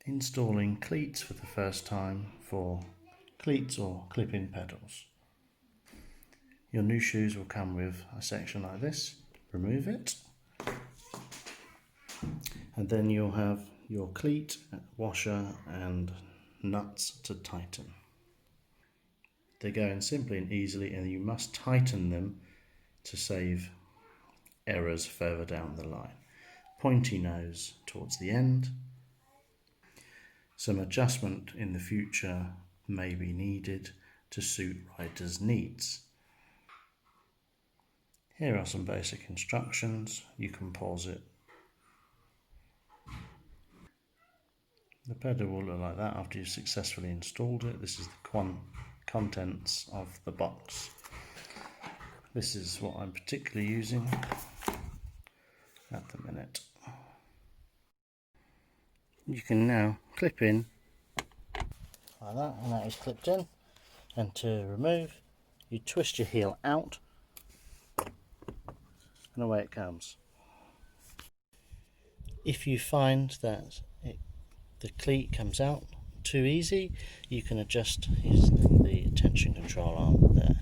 Installing cleats for the first time for cleats or clip-in pedals. Your new shoes will come with a section like this. Remove it, and then you'll have your cleat, washer and nuts to tighten. They go in simply and easily, and you must tighten them to save errors further down the line. Pointy nose towards the end. Some adjustment in the future may be needed to suit riders' needs. Here are some basic instructions. You can pause it. The pedal will look like that after you've successfully installed it. This is the contents of the box. This is what I'm particularly using at the minute. You can now clip in like that, and that is clipped in. And to remove, you twist your heel out and away it comes. If you find that the cleat comes out too easy, you can adjust using the tension control arm there.